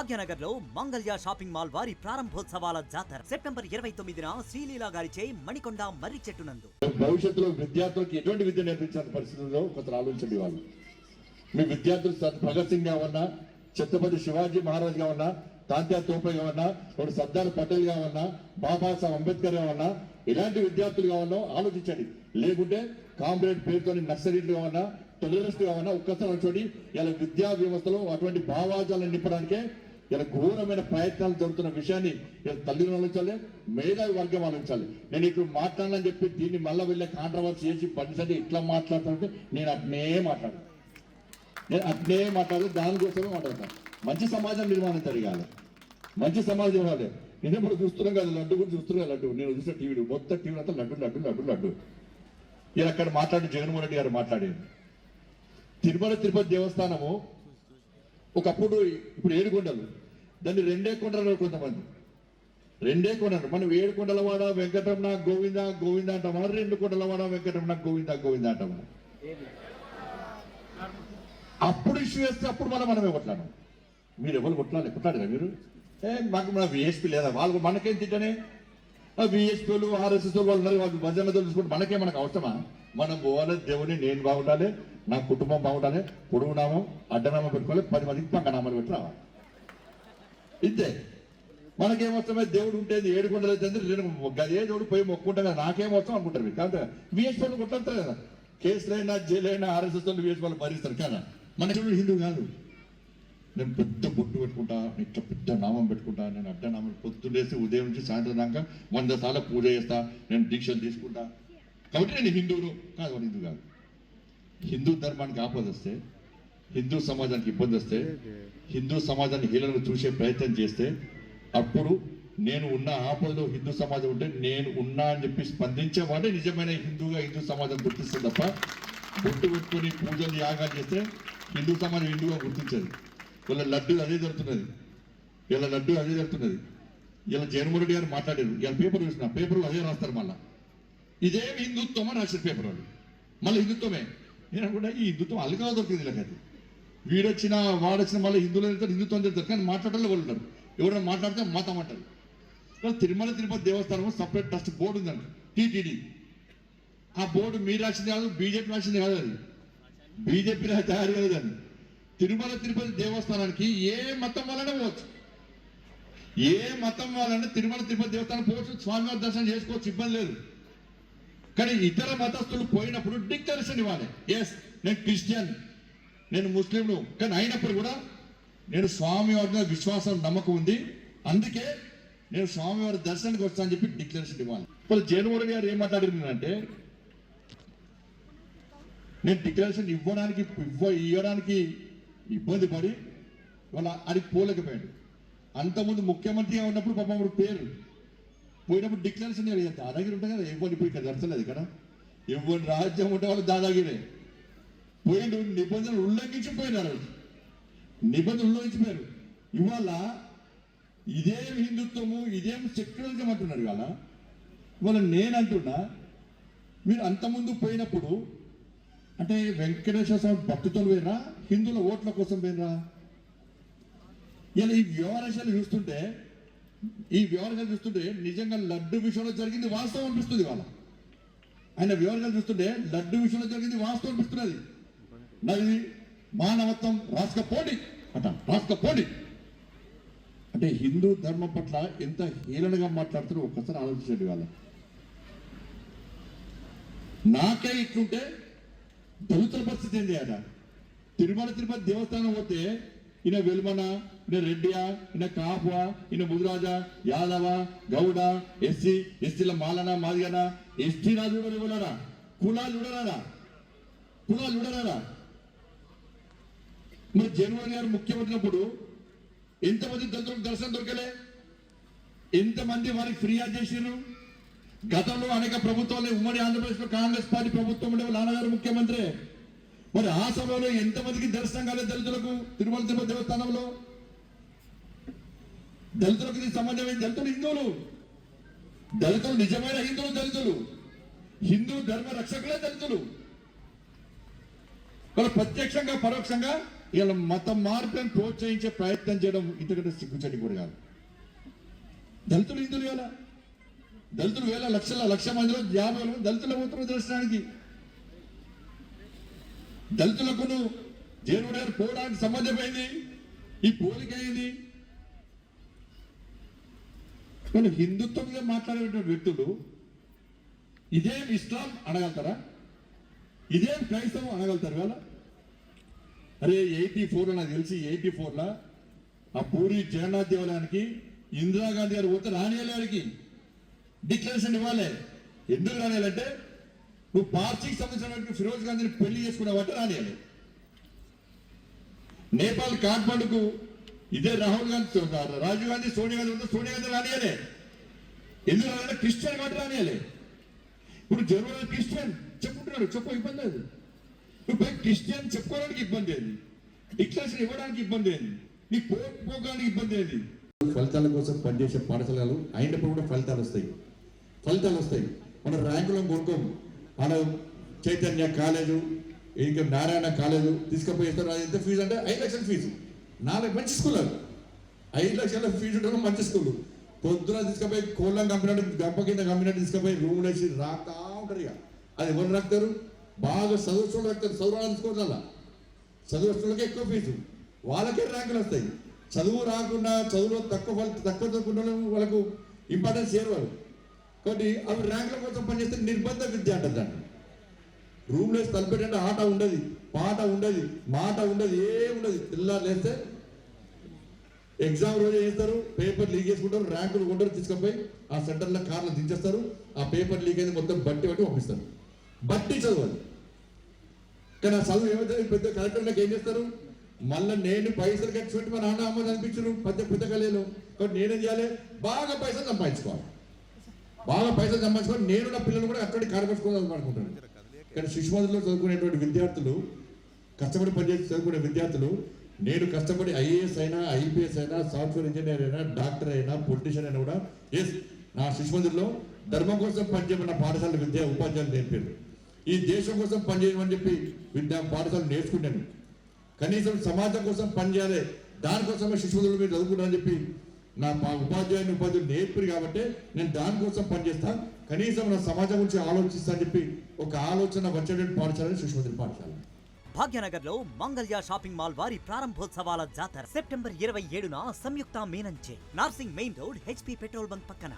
భాగ్యనగర్ లో Mangalya shopping mall వారి ప్రారంభోత్సవాల జాతర సెప్టెంబర్ 29న శ్రీలీల గారిచే మణికొండ మర్రి చెట్టు నందు. భవిష్యత్తులో విద్యార్థులకు ఎటువంటి విద్య నేర్పించాల్సిన పరిస్థితుల్లో కొంత ఆలోచించండి. వాళ్ళు మీ విద్యార్థులు భగత్ సింగ్ గా ఉన్నా, ఛత్రపతి శివాజీ మహారాజ్ గా ఉన్నా, తాంత్యా తోపే గా ఉన్నా, సర్దార్ పటేల్ గా ఉన్నా, బాబాసాహెబ్ అంబేద్కర్ గా ఉన్నా, ఇలాంటి విద్యార్థులు కావాలో ఆలోచించండి. లేకుంటే కామ్రేడ్ పేరుతో నర్సరీలు కావన్నా, టెర్రరిస్ట్ కావన్నా ఒక్కసారి చూడండి. ఇలా విద్యా వ్యవస్థలో అటువంటి భావాజాలను నింపడానికే ఇలా ఘోరమైన ప్రయత్నాలు జరుగుతున్న విషయాన్ని ఇలా తల్లిదండ్రులు ఆలోచించాలి, మేధావి వర్గం ఆలోచించాలి. నేను ఇప్పుడు మాట్లాడాలని చెప్పి దీన్ని మళ్ళీ వెళ్ళే కాంట్రవర్సీ చేసి పనిసండి ఇట్లా మాట్లాడుతుంటే నేను అట్నే మాట్లాడదు, దానికోసమే మాట్లాడతాను. మంచి సమాజం నిర్మాణం జరగాలి, మంచి సమాజం ఇవ్వాలి. నేను ఇప్పుడు చూస్తున్నాం కదా, లడ్డు కూడా చూస్తున్నాను. లడ్డు నేను చూసిన టీవీలు మొత్తం టీవీ అంతా లడ్డు లడ్డు లడ్డు లడ్డు. ఇలా అక్కడ మాట్లాడి జగన్మోహన్ రెడ్డి గారు మాట్లాడేది తిరుపతి దేవస్థానము ఒకప్పుడు, ఇప్పుడు 7 కొండలు, దాన్ని 2 కొండలు కొంతమంది 2 కొండలు. మనం 7 కొండలవాడ వెంకటరమణ గోవింద గోవింద అంటాం, 2 కొండలవాడ వెంకటరమణ గోవింద గోవింద అంటాం. అప్పుడు ఇష్యూ వేస్తే అప్పుడు మనమే కొట్లాడు. మీరు ఎవరు కొట్లాడారా మీరు? మాకు మన విఎస్పీ లేదా, వాళ్ళు మనకేం తిట్టనే. విఎస్పీలు ఆర్ఎస్ఎస్ వాళ్ళు ఉన్నారు, వాళ్ళు భజనలు తెలుసుకుంటే మనకు అవసరమా? మనం పోవాలి, దేవుని నేను బాగుండాలి, నా కుటుంబం బాగుండాలి, పొడుగునామం అడ్డనామం పెట్టుకోవాలి, 10 మందికి పక్కనామాలు పెట్టి రావాలి. ఇంతే. మనకేమొస్తామే? దేవుడు ఉంటే 7 కొండలు అయితే గదే దేవుడు పోయి మొక్కుంటా కదా, నాకేం వస్తాం అనుకుంటారు మీరు. కాబట్టి విఎస్పీ వాళ్ళు కొట్లాడతారు కదా, కేసులైనా జైలైనా ఆర్ఎస్ఎస్ వాళ్ళు విఎస్పీ వాళ్ళు భరిస్తారు కదా. మన దేవుడు హిందూ కాదు. నేను పెద్ద బొట్టు పెట్టుకుంటా, ఇట్లా పెద్ద నామం పెట్టుకుంటా, నేను అడ్డనామం పొద్దులేసి ఉదయం నుంచి సాయంత్రం దాకా 100 సార్లు పూజ చేస్తా, నేను దీక్షలు తీసుకుంటా. కాబట్టి నేను హిందువును కాదు, హిందూ కాదు. హిందూ ధర్మానికి ఆపద వస్తే, హిందూ సమాజానికి ఇబ్బంది వస్తే, హిందూ సమాజాన్ని హీలను చూసే ప్రయత్నం చేస్తే, అప్పుడు నేను ఉన్న ఆపదలో హిందూ సమాజం ఉంటే నేను ఉన్నా అని చెప్పి స్పందించేవాడే నిజమైన హిందూగా హిందూ సమాజం గుర్తిస్తుంది తప్ప, బొట్టు పెట్టుకొని పూజలు యాగాలు చేస్తే హిందూ సమాజం హిందూగా గుర్తించదు. ఇలా లడ్డు అదే జరుగుతున్నది, ఇలా ఇలా జగన్మోహన్ రెడ్డి గారు మాట్లాడారు. ఇలా పేపర్ చూసిన పేపర్లు అదే రాస్తారు, మళ్ళీ ఇదే హిందుత్వం అని రాశారు పేపర్ వాళ్ళు. మళ్ళీ హిందుత్వమే. నేను కూడా ఈ హిందుత్వం అల్లుగా దొరికింది ఇలా అది. వీడొచ్చినా వాడొచ్చినా మళ్ళీ హిందువులు వెళ్తారు, హిందుత్వం చెప్తారు. కానీ మాట్లాడాలి వాళ్ళు ఉంటారు, ఎవరైనా మాట్లాడితే మతం అంటారు. తిరుపతి దేవస్థానం సపరేట్ ట్రస్ట్ బోర్డు ఉందండి, టీటీడీ. ఆ బోర్డు మీరు రాసింది కాదు, బీజేపీ రాసింది కాదు, అది బీజేపీ తయారు కాలేదండి. తిరుపతి దేవస్థానానికి ఏ మతం వలన పోవచ్చు, ఏ మతం వలన తిరుపతి దేవస్థానం పోవచ్చు, స్వామివారి దర్శనం చేసుకోవచ్చు, ఇబ్బంది లేదు. కానీ ఇతర మతస్థులు పోయినప్పుడు డిక్లరేషన్ ఇవ్వాలి. ఎస్, నేను క్రిస్టియన్, నేను ముస్లింను, కానీ అయినప్పుడు కూడా నేను స్వామివారి విశ్వాసం నమ్మకం ఉంది, అందుకే నేను స్వామివారి దర్శనానికి వస్తాను అని చెప్పి డిక్లరేషన్ ఇవ్వాలి. ఇప్పుడు జగన్మోహన్ రెడ్డి గారు ఏం మాట్లాడిందంటే, నేను డిక్లరేషన్ ఇవ్వడానికి ఇబ్బంది పడి వాళ్ళ అడిగి పోలేకపోయాడు. అంతకుముందు ముఖ్యమంత్రిగా ఉన్నప్పుడు పాపం పేరు పోయినప్పుడు డిక్లరేషన్ దాదాగిరి ఉంటాయి కదా. ఎవరిని ఇప్పుడు ఇక్కడ దర్శలేదు ఇక్కడ, ఎవరి రాజ్యం ఉంటే వాళ్ళు దాదాగిరే పోయిండు. నిబంధనలు ఉల్లంఘించిపోయినారు, ఇవాళ ఇదేం హిందుత్వము, ఇదేం సెక్యులరిజం అంటున్నారు. ఇవాళ నేను అంటున్నా, మీరు అంతకుముందు పోయినప్పుడు అంటే వెంకటేశ్వర స్వామి భక్తితో పోయినా, హిందువుల ఓట్ల కోసం పోయినరా? ఇలా ఈ వ్యవహారాలు చూస్తుంటే నిజంగా లడ్డు విషయంలో జరిగింది వాస్తవం అనిపిస్తుంది. వాళ్ళ ఆయన వ్యవహారాలు చూస్తుంటే లడ్డు విషయంలో జరిగింది వాస్తవం అనిపిస్తున్నది. నాది మానవత్వం రాసుకపోండి అంటే హిందూ ధర్మం పట్ల ఎంత హీలనగా మాట్లాడుతారో ఒక్కసారి ఆలోచించండి. వాళ్ళ నాకే ఇట్లుంటే దళితుల పరిస్థితి ఏంటి అట? తిరుపతి దేవస్థానం పోతే ఈయన వెలుమన, ఈయన రెడ్డియా, ఈయన కాపువా, ఈయన ముదిరాజా, యాదవ, గౌడ, ఎస్సీల మాలన మాదిగన, ఎస్టీ రాజు ఇవ్వలేరా? కులాలు చూడరారా? మరి జగన్మోహన్ గారు ముఖ్యమంత్రి అప్పుడు ఎంతమంది దళితులకు దర్శనం దొరకలే? ఎంతమంది వారికి ఫిర్యాదు చేశారు? గతంలో అనేక ప్రభుత్వాలు, ఉమ్మడి ఆంధ్రప్రదేశ్ లో కాంగ్రెస్ పార్టీ ప్రభుత్వం ఉండే నాన్నగారు ముఖ్యమంత్రి. మరి ఆ సమయంలో ఎంతమందికి దర్శనం కాలేదు దళితులకు? తిరుపతి దేవస్థానంలో దళితులకు సంబంధం ఏంటి? దళితులు నిజమైన హిందువులు, హిందూ ధర్మ రక్షకులే దళితులు. వాళ్ళు ప్రత్యక్షంగా పరోక్షంగా ఇలా మత మార్పులను ప్రోత్సహించే ప్రయత్నం చేయడం ఇంతకంటే సిగ్గుచడి కూడా కాదు. దళితులు హిందువులు వేల దళితులు వేల లక్ష మందిలో 50 మంది దళితుల పోతున్నారు దర్శనానికి. దళితులకు జైలు గారు పోవడానికి సంబంధమైంది, ఈ పోలిక అయింది. కానీ హిందుత్వం మీద మాట్లాడేటువంటి వ్యక్తులు ఇదేం ఇస్లాం అనగలుగుతారా? ఇదేం క్రైస్తవం అనగలుగుతారు కదా? అరే 84లో నాకు తెలిసి 84లో ఆ పూరి జగన్నాథ్ దేవాలయానికి ఇందిరాగాంధీ గారు పోతే రానియాలకి డిక్లరేషన్ ఇవ్వాలి. ఎందుకు రానియాలంటే నువ్వు పార్టీకి సంబంధించిన ఫిరోజ్ గాంధీని పెళ్లి చేసుకున్నావంటే రానియాలి. నేపాల్ కాఠ్మండుకు ఇదే రాహుల్ గాంధీ రాజీవ్ గాంధీ సోనియా గాంధీ ఉంటే సోనియా గాంధీ రానియాలి. ఎందుకు రానియాలి? క్రిస్టియన్ కాబట్టి రానియాలి. ఇప్పుడు జర్మనీ క్రిస్టియన్ చెప్పుకుంటున్నాడు, చెప్పు ఇబ్బంది లేదు. నువ్వు క్రిస్టియన్ చెప్పుకోవడానికి ఇబ్బంది ఏంది? డిక్లరేషన్ ఇవ్వడానికి ఇబ్బంది ఏంది? నీ పోవడానికి ఇబ్బంది ఏంది? ఫలితాల కోసం పనిచేసే పాఠశాలలు అయినప్పుడు కూడా ఫలితాలు వస్తాయి. మన ర్యాంకులను కొనుక్కోము. మన చైతన్య కాలేజు, ఇంకా నారాయణ కాలేజు తీసుకుపోయేస్తారు. అది ఎంత ఫీజు అంటే 5 లక్షల ఫీజు. 4 మంచి స్కూల్ అది. 5 లక్షల ఫీజు ఉండడం మంచి స్కూల్. పొద్దున తీసుకుపోయి కోళ్ళం కంపినట్టు గంప కింద కంపినట్టు తీసుకుపోయి రూమ్లో వేసి రాకా ఉంటారు. ఇక అది ఎవరు రాకుతారు? బాగా చదువుతున్న రాకుతారు. చదువు తీసుకోవడం చదువుతున్నకే ఎక్కువ ఫీజు, వాళ్ళకే ర్యాంకులు వస్తాయి. చదువు రాకుండా చదువులో తక్కువ చదువుకున్న వాళ్ళకు ఇంపార్టెన్స్ చేయరు వాళ్ళు. కాబట్టి అవి ర్యాంకుల కోసం పనిచేస్తే నిర్బంధ విద్య అంటారు దాన్ని. రూమ్లో వేసి తలపెట్టంటే ఆట ఉండదు, పాట ఉండదు, మాట ఉండదు, ఏముండదు. పిల్లలు వేస్తే ఎగ్జామ్ రోజు చేస్తారు, పేపర్ లీక్ చేసుకుంటారు, ర్యాంకులు కొంటారు, తీసుకుపోయి ఆ సెంటర్లో కార్లు దించేస్తారు. ఆ పేపర్ లీక్ అయింది మొత్తం బట్టి పంపిస్తారు. బట్టి చదవాలి. కానీ ఆ చదువు ఏమైతే పెద్ద కలెక్టర్లకు ఏం చేస్తారు? మళ్ళీ నేను పైసలు ఖర్చు పెట్టి మా నాన్న అమ్మ చదివించరు పెద్ద కళలో. కాబట్టి నేనేం చేయాలి? బాగా పైసలు సంపాదించుకోవాలి. నేను నా పిల్లలు కూడా అక్కడి కారపరుచుకోవాలని అనుకుంటాను. కానీ శిశుమందిలో చదువుకునేటువంటి విద్యార్థులు, కష్టపడి పనిచేసి చదువుకునే విద్యార్థులు, నేను కష్టపడి ఐఏఎస్ అయినా, ఐపీఎస్ అయినా, సాఫ్ట్వేర్ ఇంజనీర్ అయినా, డాక్టర్ అయినా, పొలిటీషియన్ అయినా కూడా నా శిశుమందిలో ధర్మం కోసం పనిచేయమన్న పాఠశాల విద్యా ఉపాధ్యాయులు నేర్పారు. ఈ దేశం కోసం పనిచేయమని చెప్పి పాఠశాలలు నేర్చుకున్నాను. కనీసం సమాజం కోసం పనిచేయాలి, దానికోసమే శిశుమందిలో మీరు చదువుకున్నారని చెప్పి నా ఉపాధ్యాయులు నేర్పారు. కాబట్టి నేను దానికోసం పనిచేస్తాను, కనీసం నా సమాజం గురించి ఆలోచిస్తా అని చెప్పి ఒక ఆలోచన వచ్చేటువంటి పాఠశాల శిశుమందిర పాఠశాల. భాగ్యనగర్ లో మంగళ్య షాపింగ్ మాల్ వారి ప్రారంభోత్సవాల జాతర సెప్టెంబర్ 27న సంయుక్త మీనంచే, Narsingi main road, HP petrol bunk పక్కన.